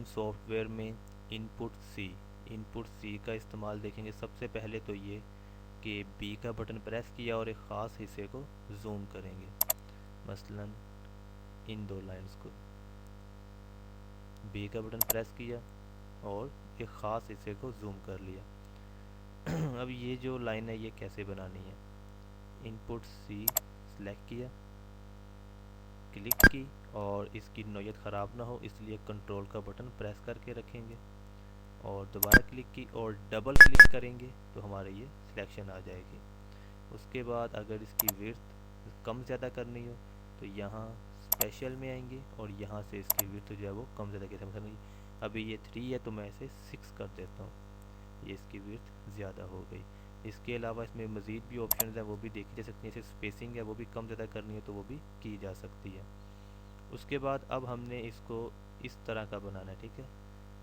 हम सॉफ्टवेयर में इनपुट सी का इस्तेमाल देखेंगे। सबसे पहले तो ये कि बी का बटन प्रेस किया और एक ख़ास हिस्से को जूम करेंगे, मसलन इन दो लाइंस को। बी का बटन प्रेस किया और एक ख़ास हिस्से को जूम कर लिया। अब ये जो लाइन है ये कैसे बनानी है, इनपुट सी सेलेक्ट किया, क्लिक की, और इसकी नौयत ख़राब ना हो इसलिए कंट्रोल का बटन प्रेस करके रखेंगे और दोबारा क्लिक की और डबल क्लिक करेंगे तो हमारे ये सिलेक्शन आ जाएगी। उसके बाद अगर इसकी विड्थ कम ज़्यादा करनी हो तो यहाँ स्पेशल में आएंगे और यहाँ से इसकी विड्थ जो है वो कम ज़्यादा कैसे करनी। अभी ये 3 है तो मैं इसे 6 कर देता हूँ, ये इसकी विड्थ ज़्यादा हो गई। इसके अलावा इसमें मज़ीद भी ऑप्शन हैं वो भी देखी जा सकती हैं। जैसे स्पेसिंग है वो भी कम ज़्यादा करनी है तो वो भी की जा सकती है। उसके बाद अब हमने इसको इस तरह का बनाना है, ठीक है।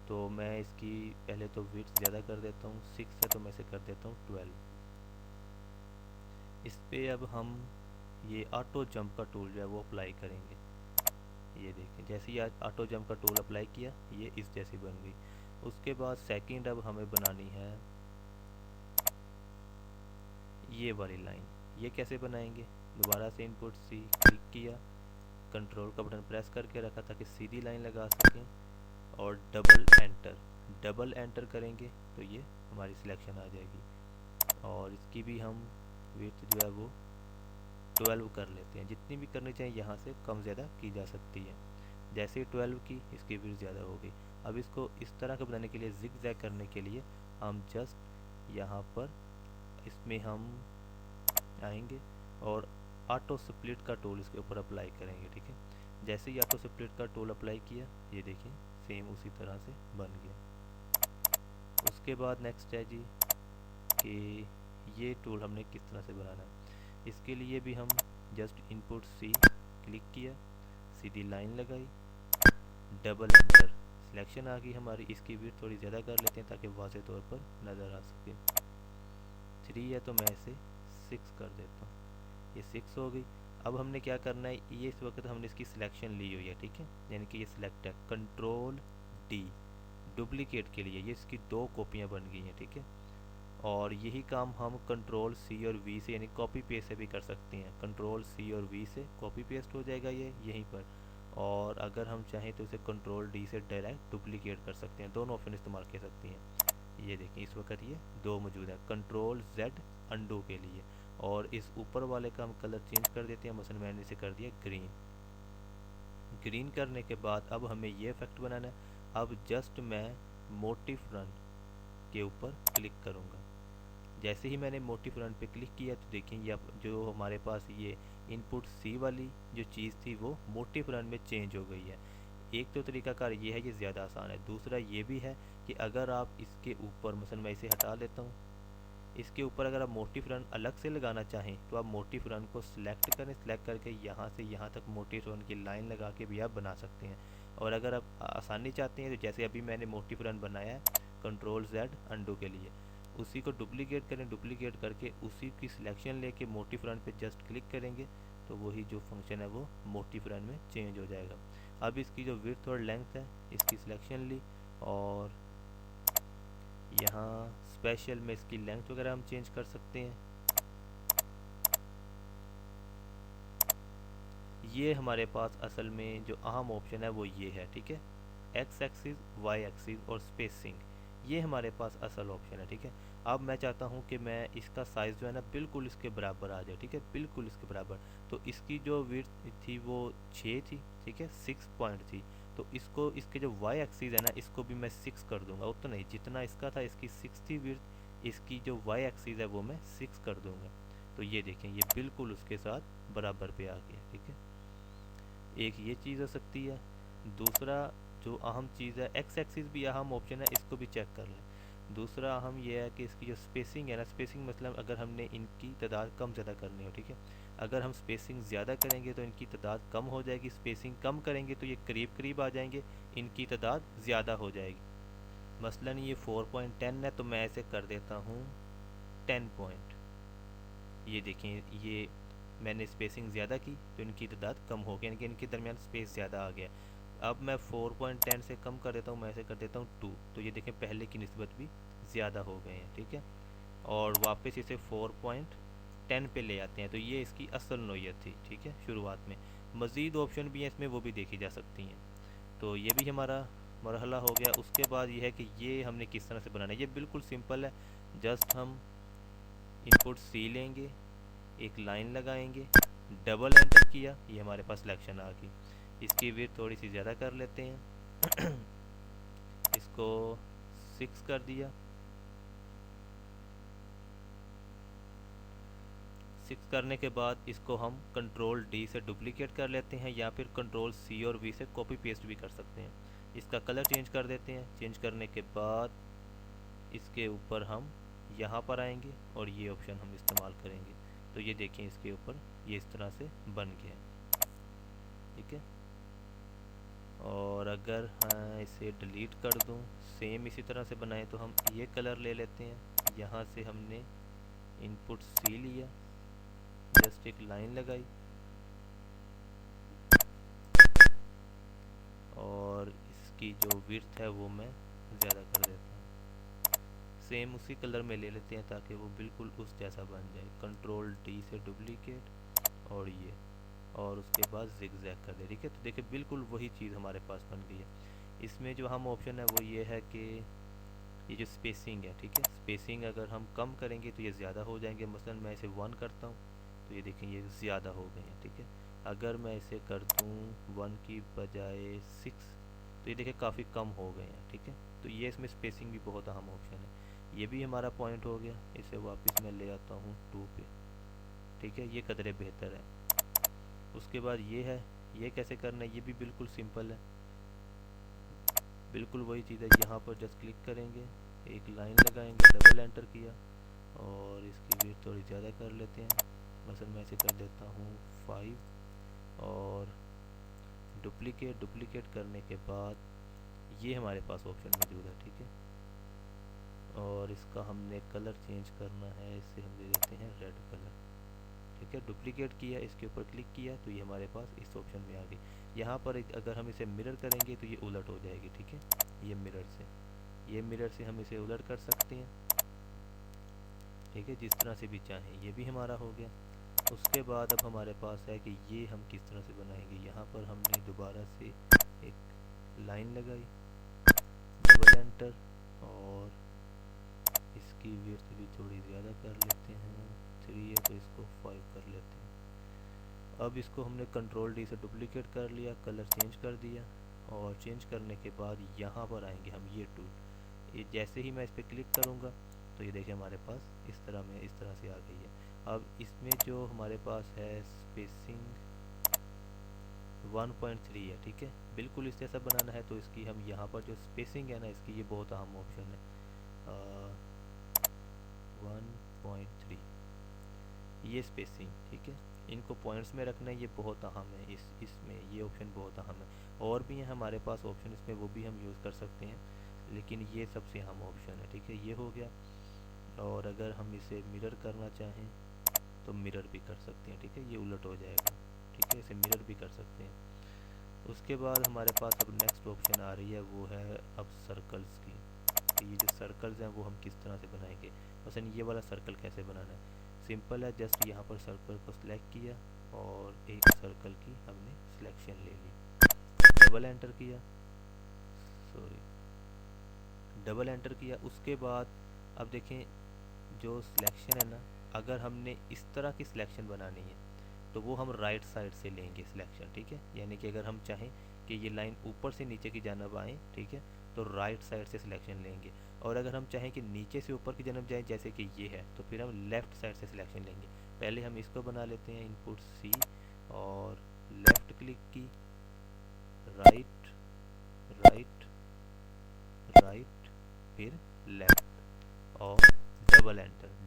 तो मैं इसकी पहले तो विड्थ ज़्यादा कर देता हूँ, 6 है तो मैं इसे कर देता हूँ 12। इस पे अब हम ये ऑटो जंप का टूल जो है वो अप्लाई करेंगे। ये देखें, जैसे ही ऑटो जंप का टूल अप्लाई किया ये इस जैसी बन गई। उसके बाद सेकंड अब हमें बनानी है ये वाली लाइन। ये कैसे बनाएंगे, दोबारा से इनपुट सी क्लिक किया, कंट्रोल का बटन प्रेस करके रखा ताकि सीधी लाइन लगा सकें और डबल एंटर करेंगे तो ये हमारी सिलेक्शन आ जाएगी। और इसकी भी हम विड्थ जो है वो 12 कर लेते हैं, जितनी भी करनी चाहिए यहाँ से कम ज़्यादा की जा सकती है। जैसे ही 12 की इसकी विड्थ ज़्यादा हो गई। अब इसको इस तरह का बनाने के लिए जिग जैग करने के लिए हम जस्ट यहाँ पर इसमें हम आएंगे और ऑटो स्प्लिट का टूल इसके ऊपर अप्लाई करेंगे, ठीक है। जैसे ही ऑटो स्प्लिट का टूल अप्लाई किया ये देखिए सेम उसी तरह से बन गया। उसके बाद नेक्स्ट है जी कि ये टूल हमने किस तरह से बनाना है। इसके लिए भी हम जस्ट इनपुट सी क्लिक किया, सीधी लाइन लगाई, डबल एंटर, सिलेक्शन आ गई हमारी। इसकी विड्थ थोड़ी ज़्यादा कर लेते हैं ताकि वाज़ेह तौर पर नज़र आ सके। 3 है तो मैं इसे 6 कर देता हूँ, ये 6 हो गई। अब हमने क्या करना है, ये इस वक्त हमने इसकी सिलेक्शन ली हुई है, ठीक है, यानी कि ये सिलेक्ट है। कंट्रोल डी डुप्लीकेट के लिए, ये इसकी 2 कॉपियाँ बन गई हैं, ठीक है। और यही काम हम कंट्रोल सी और वी से यानी कॉपी पेस्ट से भी कर सकते हैं। कंट्रोल सी और वी से कॉपी पेस्ट हो जाएगा ये यहीं पर, और अगर हम चाहें तो इसे कंट्रोल डी से डायरेक्ट डुप्लीकेट कर सकते हैं। दोनों ऑप्शन इस्तेमाल कर सकते हैं। ये देखिए इस वक्त ये 2 मौजूद है। कंट्रोल जेड अंडू के लिए, और इस ऊपर वाले का हम कलर चेंज कर देते हैं, मसलन मैंने इसे कर दिया ग्रीन करने के बाद अब हमें ये इफेक्ट बनाना है। अब जस्ट मैं मोटिव रन के ऊपर क्लिक करूँगा। जैसे ही मैंने मोटिव रन पे क्लिक किया तो देखिए ये जो हमारे पास ये इनपुट सी वाली जो चीज़ थी वो मोटिव रन में चेंज हो गई है। एक तो तरीकाकार ये है, ये ज़्यादा आसान है। दूसरा ये भी है कि अगर आप इसके ऊपर, मसलन मैं इसे हटा लेता हूँ, इसके ऊपर अगर आप मोटिव रन अलग से लगाना चाहें तो आप मोटिव रन को सिलेक्ट करें, सिलेक्ट करके यहाँ से यहाँ तक मोटिव रन की लाइन लगा के भी आप बना सकते हैं। और अगर आप आसानी चाहते हैं तो जैसे अभी मैंने मोटिव रन बनाया है कंट्रोल जेड अंडू के लिए, उसी को डुप्लीकेट करें, डुप्लीकेट करके उसी की सिलेक्शन लेके मोटिव रन पे जस्ट क्लिक करेंगे तो वही जो फंक्शन है वो मोटिव रन में चेंज हो जाएगा। अब इसकी जो विड्थ और लेंथ है इसकी सिलेक्शन ली और यहाँ स्पेशल में इसकी लेंथ वगैरह हम चेंज कर सकते हैं। ये हमारे पास असल में जो अहम ऑप्शन है वो ये है, ठीक है, एक्स एक्सिस, वाई एक्सिस और स्पेसिंग, ये हमारे पास असल ऑप्शन है, ठीक है। अब मैं चाहता हूँ कि मैं इसका साइज़ जो है ना बिल्कुल इसके बराबर आ जाए, ठीक है, बिल्कुल इसके बराबर। तो इसकी जो विड्थ थी वो 6 थी, ठीक है, 6 पॉइंट थी। तो इसको, इसके जो वाई एक्सिस है ना इसको भी मैं 6 कर दूंगा। उतना नहीं, जितना इसका था, इसकी 6 थी विड्थ, इसकी जो वाई एक्सिस है वो मैं 6 कर दूंगा। तो ये देखें ये बिल्कुल उसके साथ बराबर पे आ गया, ठीक है। एक ये चीज़ हो सकती है। दूसरा जो अहम चीज़ है, एक्स एक्सिस भी अहम ऑप्शन है, इसको भी चेक कर लें। दूसरा अहम ये है कि इसकी जो स्पेसिंग है ना, स्पेसिंग मतलब अगर हमने इनकी तादाद कम ज़्यादा करनी हो, ठीक है, अगर हम स्पेसिंग ज़्यादा करेंगे तो इनकी तादाद कम हो जाएगी, स्पेसिंग कम करेंगे तो ये करीब करीब आ जाएंगे, इनकी तादाद ज़्यादा हो जाएगी। मसलन ये 4.10 है तो मैं ऐसे कर देता हूँ 10 पॉइंट। ये देखें ये मैंने स्पेसिंग ज़्यादा की तो इनकी तादाद कम हो गई, यानी कि इनके दरमियान स्पेस ज़्यादा आ गया। अब मैं 4.10 से कम कर देता हूँ, मैं ऐसे कर देता हूँ 2, तो ये देखें पहले की निस्बत भी ज़्यादा हो गए हैं, ठीक है। और वापस इसे 4.10 पे ले आते हैं, तो ये इसकी असल नोयत थी, ठीक है, शुरुआत में। मज़ीद ऑप्शन भी हैं इसमें, वो भी देखी जा सकती हैं। तो ये भी हमारा मरहला हो गया। उसके बाद ये है कि ये हमने किस तरह से बनाना है। ये बिल्कुल सिंपल है, जस्ट हम इनपुट सी लेंगे, एक लाइन लगाएंगे, डबल एंटर किया, ये हमारे पास सिलेक्शन आ गई। इसकी विड्थ थोड़ी सी ज़्यादा कर लेते हैं इसको 6 कर दिया। 6 करने के बाद इसको हम कंट्रोल डी से डुप्लीकेट कर लेते हैं, या फिर कंट्रोल सी और वी से कॉपी पेस्ट भी कर सकते हैं। इसका कलर चेंज कर देते हैं। चेंज करने के बाद इसके ऊपर हम यहाँ पर आएंगे और ये ऑप्शन हम इस्तेमाल करेंगे। तो ये देखें इसके ऊपर ये इस तरह से बन गया है, ठीक है। और अगर हाँ इसे डिलीट कर दूँ, सेम इसी तरह से बनाए, तो हम ये कलर ले लेते हैं। यहाँ से हमने इनपुट सी लिया, जस्ट एक लाइन लगाई और इसकी जो विड्थ है वो मैं ज़्यादा कर देता हूँ। सेम उसी कलर में ले लेते हैं ताकि वो बिल्कुल उस जैसा बन जाए। कंट्रोल डी से डुप्लीकेट और ये, और उसके बाद जिगजैग कर दे, ठीक है। तो देखिए बिल्कुल वही चीज़ हमारे पास बन गई है। इसमें जो हम ऑप्शन है वो ये है कि ये जो स्पेसिंग है, ठीक है, स्पेसिंग अगर हम कम करेंगे तो ये ज़्यादा हो जाएंगे। मसलन मैं इसे 1 करता हूँ तो ये देखें ये ज़्यादा हो गए हैं, ठीक है। अगर मैं इसे कर दूँ 1 की बजाय 6 तो ये देखें काफ़ी कम हो गए हैं, ठीक है। तो ये इसमें स्पेसिंग भी बहुत अहम ऑप्शन है। ये भी हमारा पॉइंट हो गया। इसे वापस मैं ले आता हूँ 2 पे, ठीक है, ये कदरे बेहतर है। उसके बाद ये है, ये कैसे करना है, ये भी बिल्कुल सिंपल है। बिल्कुल वही चीज़ है, यहाँ पर जस्ट क्लिक करेंगे, एक लाइन लगाएंगे, डबल एंटर किया और इसकी विड्थ थोड़ी ज़्यादा कर लेते हैं। मसलन मैं इसे कर देता हूँ 5 और डुप्लीकेट करने के बाद ये हमारे पास ऑप्शन मौजूद है, ठीक है। और इसका हमने कलर चेंज करना है, इसे हम दे देते हैं रेड कलर, ठीक है। डुप्लीकेट किया, इसके ऊपर क्लिक किया तो ये हमारे पास इस ऑप्शन में आ गई। यहाँ पर अगर हम इसे मिरर करेंगे तो ये उलट हो जाएगी, ठीक है। ये मिरर से हम इसे उलट कर सकते हैं, ठीक है, जिस तरह से भी चाहें। ये भी हमारा हो गया। उसके बाद अब हमारे पास है कि ये हम किस तरह से बनाएंगे। यहाँ पर हमने दोबारा से एक लाइन लगाई, डबल एंटर और इसकी विड्थ भी थोड़ी ज़्यादा कर लेते हैं। 3 है तो इसको 5 कर लेते हैं। अब इसको हमने कंट्रोल डी से डुप्लीकेट कर लिया, कलर चेंज कर दिया और चेंज करने के बाद यहाँ पर आएंगे हम ये टूल। ये जैसे ही मैं इस पर क्लिक करूँगा तो ये देखिए हमारे पास इस तरह से आ गई है। अब इसमें जो हमारे पास है स्पेसिंग 1.3 है, ठीक है, बिल्कुल इस जैसा बनाना है। तो इसकी हम यहाँ पर जो स्पेसिंग है ना इसकी, ये बहुत अहम ऑप्शन है, 1.3 ये स्पेसिंग, ठीक है। इनको पॉइंट्स में रखना है, ये बहुत अहम है। इसमें ये ऑप्शन बहुत अहम है। और भी हैं हमारे पास ऑप्शन इसमें, वो भी हम यूज़ कर सकते हैं, लेकिन ये सबसे अहम ऑप्शन है, ठीक है। ये हो गया। और अगर हम इसे मिरर करना चाहें तो मिरर भी कर सकते हैं, ठीक है, ये उलट हो जाएगा, ठीक है, इसे मिरर भी कर सकते हैं। उसके बाद हमारे पास अब नेक्स्ट ऑप्शन आ रही है, वो है अब सर्कल्स की। तो ये जो सर्कल्स हैं वो हम किस तरह से बनाएंगे। मसलन ये वाला सर्कल कैसे बनाना है, सिंपल है, जस्ट यहाँ पर सर्कल को सिलेक्ट किया और एक सर्कल की हमने सिलेक्शन ले ली, डबल एंटर किया, डबल एंटर किया। उसके बाद अब देखें जो सिलेक्शन है ना, अगर हमने इस तरह की सिलेक्शन बनानी है तो वो हम राइट साइड से लेंगे सिलेक्शन, ठीक है। यानी कि अगर हम चाहें कि ये लाइन ऊपर से नीचे की जानब आए, ठीक है, तो राइट साइड से सिलेक्शन लेंगे। और अगर हम चाहें कि नीचे से ऊपर की जानब जाए, जैसे कि ये है, तो फिर हम लेफ़्ट साइड से सिलेक्शन लेंगे। पहले हम इसको बना लेते हैं, इनपुट सी और लेफ़्ट क्लिक की, राइट राइट राइट फिर लेफ़्ट और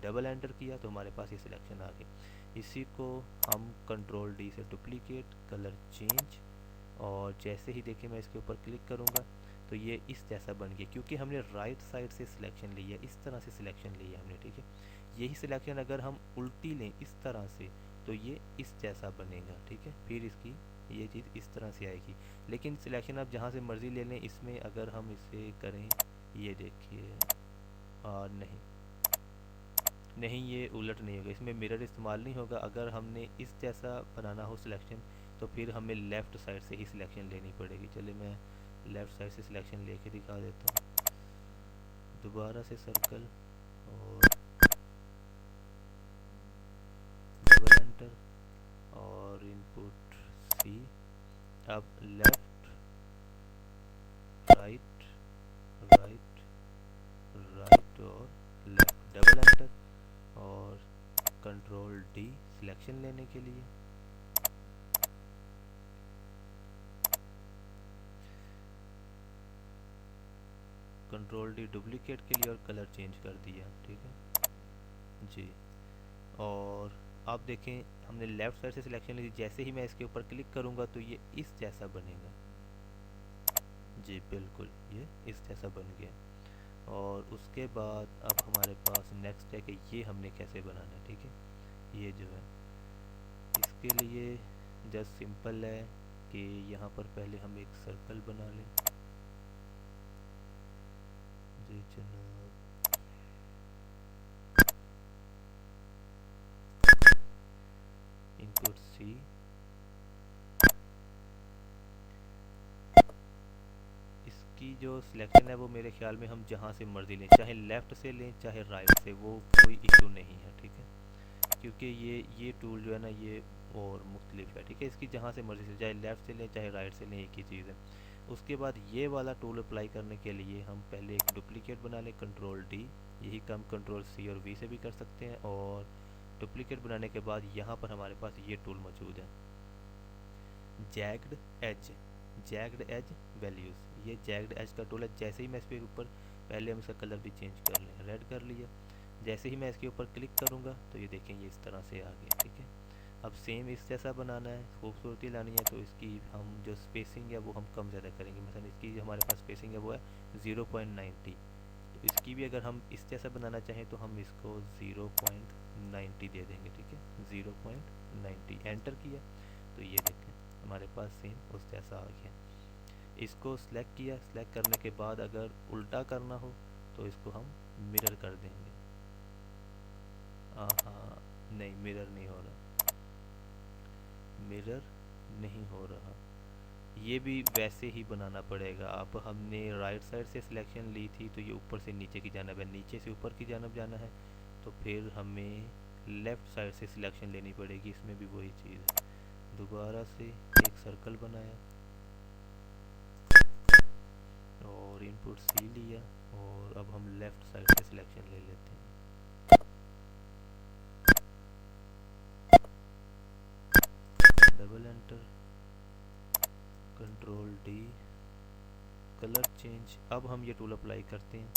डबल एंटर किया तो हमारे पास ये सिलेक्शन आ गई। इसी को हम कंट्रोल डी से डुप्लीकेट, कलर चेंज, और जैसे ही देखिए मैं इसके ऊपर क्लिक करूँगा तो ये इस जैसा बन गया, क्योंकि हमने राइट साइड से सिलेक्शन ली है, इस तरह से सिलेक्शन ली है हमने, ठीक है। यही सिलेक्शन अगर हम उल्टी लें इस तरह से तो ये इस जैसा बनेगा, ठीक है। फिर इसकी ये चीज़ इस तरह से आएगी। लेकिन सिलेक्शन आप जहाँ से मर्ज़ी ले लें, इसमें अगर हम इसे करें, ये देखिए, नहीं नहीं, ये उलट नहीं होगा, इसमें मिरर इस्तेमाल नहीं होगा। अगर हमने इस जैसा बनाना हो सिलेक्शन, तो फिर हमें लेफ़्ट साइड से ही सिलेक्शन लेनी पड़ेगी। चलिए मैं लेफ़्ट साइड से सिलेक्शन लेके दिखा देता हूँ। दोबारा से सर्कल और डबल एंटर और इनपुट सी। अब लेफ़्ट राइट राइट राइट और लेफ़्ट, डबल एंटर और कंट्रोल डी सिलेक्शन लेने के लिए। कंट्रोल डी डुप्लीकेट के लिए और कलर चेंज कर दिया, ठीक है जी। और आप देखें हमने लेफ़्ट साइड से सिलेक्शन ली, जैसे ही मैं इसके ऊपर क्लिक करूँगा तो ये इस जैसा बनेगा जी, बिल्कुल ये इस जैसा बन गया। और उसके बाद अब हमारे पास नेक्स्ट है कि ये हमने कैसे बनाना है, ठीक है। ये जो है इसके लिए जस्ट सिंपल है कि यहाँ पर पहले हम एक सर्कल बना लें जी जनाब। इनपुट सी, इसकी जो सिलेक्शन है वो मेरे ख्याल में हम जहाँ से मर्जी लें, चाहे लेफ़्ट से लें चाहे राइट से, वो कोई इशू नहीं है, ठीक है। क्योंकि ये टूल जो है ना, ये और मुख्तलिफ है, ठीक है। इसकी जहाँ से मर्जी से, चाहे लेफ़्ट से लें चाहे राइट से लें, एक ही चीज़ है। उसके बाद ये वाला टूल अप्लाई करने के लिए हम पहले एक डुप्लीकेट बना लें, कंट्रोल डी। यही काम कंट्रोल सी और वी से भी कर सकते हैं। और डुप्लीकेट बनाने के बाद यहाँ पर हमारे पास ये टूल मौजूद है, जैग्ड एज, जैग्ड एज वैल्यूज़। ये जैग्ड एज का टूल है। जैसे ही मैं इस पर ऊपर, पहले हम इसका कलर भी चेंज कर लें, रेड कर लिया। जैसे ही मैं इसके ऊपर क्लिक करूँगा तो ये देखें ये इस तरह से आ गया, ठीक है। अब सेम इस जैसा बनाना है, खूबसूरती लानी है, तो इसकी हम जो स्पेसिंग है वो हम कम ज़्यादा करेंगे। मतलब इसकी जो हमारे पास स्पेसिंग है वो है 0.90। तो इसकी भी अगर हम इस जैसा बनाना चाहें तो हम इसको 0.90 दे देंगे, ठीक है। 0.90 एंटर किया तो ये देखें हमारे पास सेम उस जैसा आ गया। इसको सिलेक्ट किया, सिलेक्ट करने के बाद अगर उल्टा करना हो तो इसको हम मिरर कर देंगे। हाँ, नहीं मिरर नहीं हो रहा, मिरर नहीं हो रहा। ये भी वैसे ही बनाना पड़ेगा। अब हमने राइट साइड से सिलेक्शन ली थी तो ये ऊपर से नीचे की जानब है, नीचे से ऊपर की जानब जाना है, तो फिर हमें लेफ़्ट साइड से सिलेक्शन लेनी पड़ेगी। इसमें भी वही चीज़ है। दोबारा से एक सर्कल बनाया और इनपुट सी लिया और अब हम लेफ़्ट साइड से सिलेक्शन ले लेते हैं। Double enter, control D, colour change. अब हम ये टूल अप्लाई करते हैं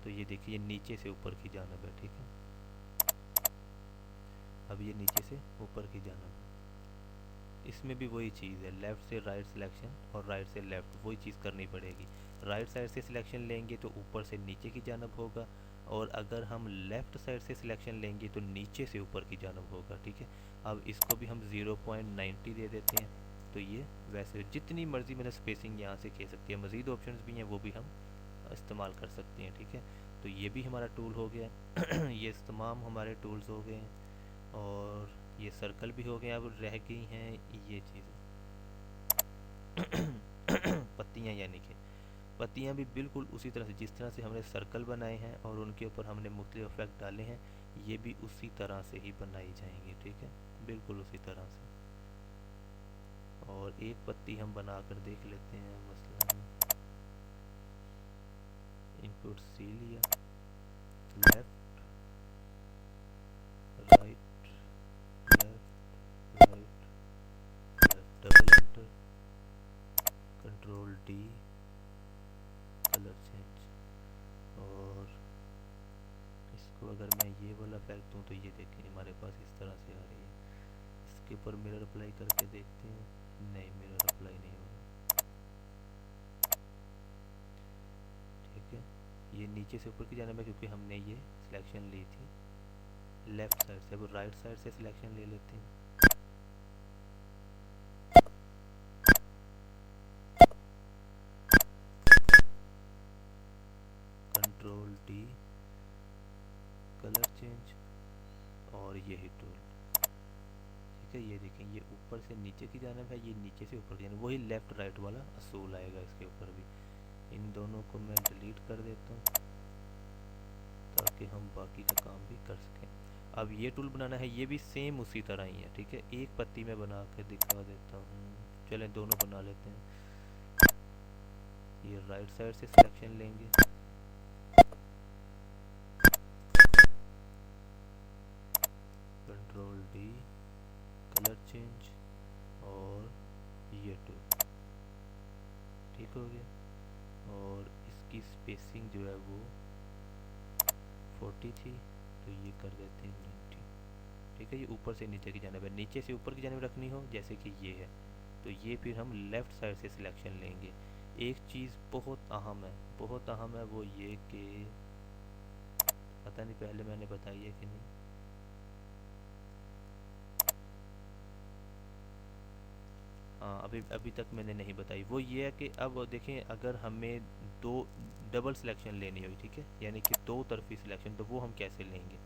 तो ये देखिए ये नीचे से ऊपर की जानब है, ठीक है। अब ये नीचे से ऊपर की जानब है। इसमें भी वही चीज़ है, लेफ़्ट से राइट सिलेक्शन और राइट से लेफ़्ट, वही चीज़ करनी पड़ेगी। राइट साइड से सिलेक्शन लेंगे तो ऊपर से नीचे की जानब होगा, और अगर हम लेफ़्ट साइड से सिलेक्शन लेंगे तो नीचे से ऊपर की जानब होगा, ठीक है। अब इसको भी हम 0.90 दे देते हैं। तो ये वैसे जितनी मर्ज़ी मैंने स्पेसिंग यहाँ से कह सकती है, मज़ीद ऑप्शंस भी हैं वो भी हम इस्तेमाल कर सकते हैं, ठीक है। तो ये भी हमारा टूल हो गया। ये तमाम हमारे टूल्स हो गए हैं और ये सर्कल भी हो गए। अब रह गई हैं ये चीज़ें पत्तियाँ, यानी कि पत्तियाँ भी बिल्कुल उसी तरह से जिस तरह से हमने सर्कल बनाए हैं और उनके ऊपर हमने मुख्तलिफ इफेक्ट डाले हैं, ये भी उसी तरह से ही बनाई जाएंगी, ठीक है, बिल्कुल उसी तरह से। और एक पत्ती हम बना कर देख लेते हैं। मसलन इनपुट सी लिया, left right left right left, double enter, control D, colour change. और इसको अगर मैं ये वाला फेंक दूँ तो ये देखें हमारे पास इस तरह से आ रही है। इसके ऊपर मिरर अप्लाई करके देखते हैं, नहीं मिरर अप्लाई नहीं हो रहा, ठीक है। ये नीचे से ऊपर की जानब है क्योंकि हमने ये सिलेक्शन ली थी लेफ़्ट साइड से। अब राइट साइड से सिलेक्शन ले लेते हैं। डी, कलर चेंज, और यही टूल। ठीक है, ये देखें ये ऊपर से नीचे की जानिब है, ये नीचे से ऊपर की जानिब, वही लेफ़्ट राइट वाला असूल आएगा इसके ऊपर भी। इन दोनों को मैं डिलीट कर देता हूँ ताकि हम बाकी का काम भी कर सकें। अब ये टूल बनाना है, ये भी सेम उसी तरह ही है। ठीक है, एक पत्ती में बना के दिखा देता हूँ। चलें दोनों बना लेते हैं। ये राइट साइड से सिलेक्शन लेंगे, कंट्रोल डी, कलर चेंज, और ये टूल। ठीक हो गया। और इसकी स्पेसिंग जो है वो 40 थी, तो ये कर देते हैं 90। ठीक है, ये ऊपर से नीचे की जानिब है, नीचे से ऊपर की जानिब रखनी हो जैसे कि ये है, तो ये फिर हम लेफ़्ट साइड से सिलेक्शन लेंगे। एक चीज़ बहुत अहम है, बहुत अहम है, वो ये कि पता नहीं पहले मैंने बताई है कि नहीं। हाँ, अभी तक मैंने नहीं बताई। वो ये है कि अब देखें, अगर हमें दो डबल सिलेक्शन लेनी हो, ठीक है, यानी कि दो तरफी सिलेक्शन, तो वो हम कैसे लेंगे।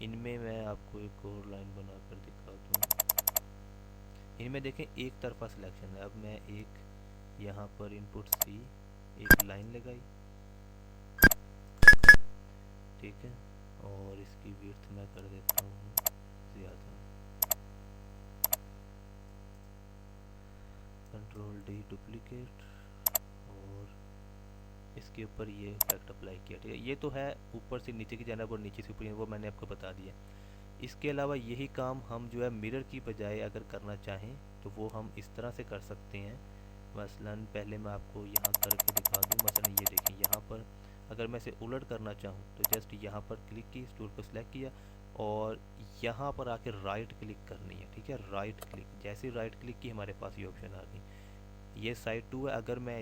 इनमें मैं आपको एक और लाइन बना कर दिखा दूँ। इनमें देखें एक तरफा सिलेक्शन है। अब मैं एक यहाँ पर इनपुट सी एक लाइन लगाई, ठीक है, और इसकी विड्थ मैं कर देता हूँ ज़्यादा, कंट्रोल डी डुप्लीकेट, और इसके ऊपर ये इफेक्ट अप्लाई किया। ठीक है, ये तो है ऊपर से नीचे की जानिब और नीचे से ऊपर, वो मैंने आपको बता दिया। इसके अलावा यही काम हम जो है मिरर की बजाय अगर करना चाहें तो वो हम इस तरह से कर सकते हैं। मसलन पहले मैं आपको यहाँ करके दिखा दूँ। मसलन ये देखिए, यहाँ पर अगर मैं इसे उलट करना चाहूँ तो जस्ट यहाँ पर क्लिक की, इस टूल को सिलेक्ट किया और यहाँ पर आके राइट क्लिक करनी है। ठीक है, राइट क्लिक, जैसे राइट क्लिक की हमारे पास ये ऑप्शन आ गई। ये साइड 2 है। अगर मैं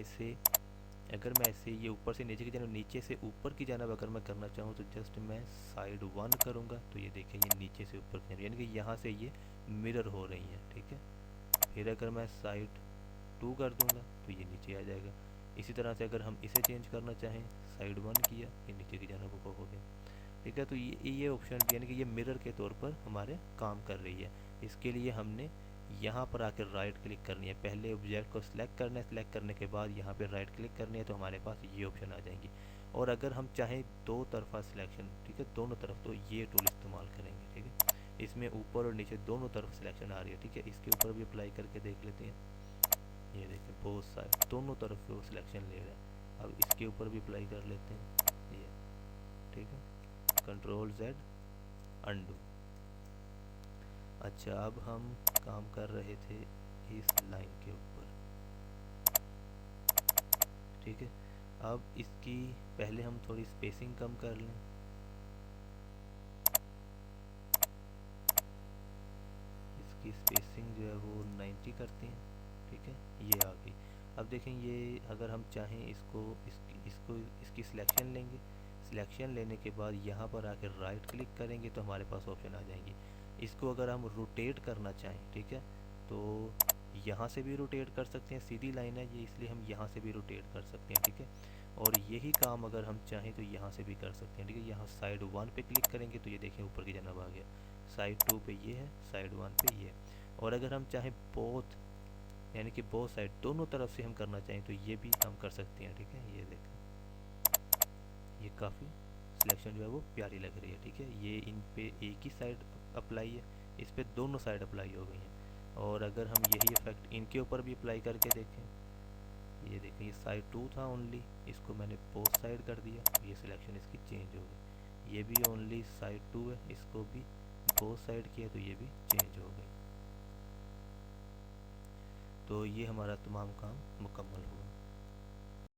इसे ये ऊपर से नीचे की जानिब, नीचे से ऊपर की जानिब अगर मैं करना चाहूँ तो जस्ट मैं साइड 1 करूँगा, तो ये देखिए ये नीचे से ऊपर की जानिब, यानी कि यहाँ से ये मिरर हो रही है। ठीक है, फिर अगर मैं साइड 2 कर दूँगा तो ये नीचे आ जाएगा। इसी तरह से अगर हम इसे चेंज करना चाहें, साइड 1 किया, ये नीचे की जानिब को हो गया। ठीक है, तो ये ऑप्शन यानी कि ये मिरर के तौर पर हमारे काम कर रही है। इसके लिए हमने यहाँ पर आकर राइट क्लिक करनी है। पहले ऑब्जेक्ट को सिलेक्ट करना है, सिलेक्ट करने के बाद यहाँ पे राइट क्लिक करनी है, तो हमारे पास ये ऑप्शन आ जाएंगी। और अगर हम चाहें दो तरफा सिलेक्शन, ठीक है, दोनों तरफ, तो ये टूल इस्तेमाल करेंगे। ठीक है, इसमें ऊपर और नीचे दोनों तरफ सिलेक्शन आ रही है। ठीक है, इसके ऊपर भी अप्लाई करके देख लेते हैं। ये देखें बोथ साइड दोनों तरफ वो सिलेक्शन ले रहा है। अब इसके ऊपर भी अप्लाई कर लेते हैं ये। ठीक है, कंट्रोल Z अंडू। अच्छा, अब हम काम कर रहे थे इस लाइन के ऊपर। ठीक है, अब इसकी पहले हम थोड़ी स्पेसिंग कम कर लें। इसकी स्पेसिंग जो है वो 90 करते हैं। ठीक है, ये आ गई। अब देखें, ये अगर हम चाहें इसकी सिलेक्शन लेंगे। सिलेक्शन लेने के बाद यहाँ पर आकर राइट क्लिक करेंगे तो हमारे पास ऑप्शन आ जाएंगी। इसको अगर हम रोटेट करना चाहें, ठीक है, तो यहाँ से भी रोटेट कर सकते हैं। सीधी लाइन है ये, इसलिए हम यहाँ से भी रोटेट कर सकते हैं। ठीक है, और यही काम अगर हम चाहें तो यहाँ से भी कर सकते हैं। ठीक है, यहाँ साइड 1 पे क्लिक करेंगे तो ये देखें ऊपर की जानिब आ गया। साइड 2 पे ये है, साइड 1 पे ये है। और अगर हम चाहें बोथ, यानी कि बोथ साइड दोनों तरफ से हम करना चाहें तो ये भी हम कर सकते हैं। ठीक है, ये देखें, ये काफ़ी सिलेक्शन जो है वो प्यारी लग रही है। ठीक है, ये इन पे एक ही साइड अप्लाई है, इस पे दोनों साइड अप्लाई हो गई हैं। और अगर हम यही इफेक्ट इनके ऊपर भी अप्लाई करके देखें, ये देखें, ये साइड 2 था ओनली, इसको मैंने बोथ साइड कर दिया, ये सिलेक्शन इसकी चेंज हो गई। ये भी ओनली साइड 2 है, इसको भी बोथ साइड किया तो ये भी चेंज हो गई। तो ये हमारा तमाम काम मुकम्मल हुआ।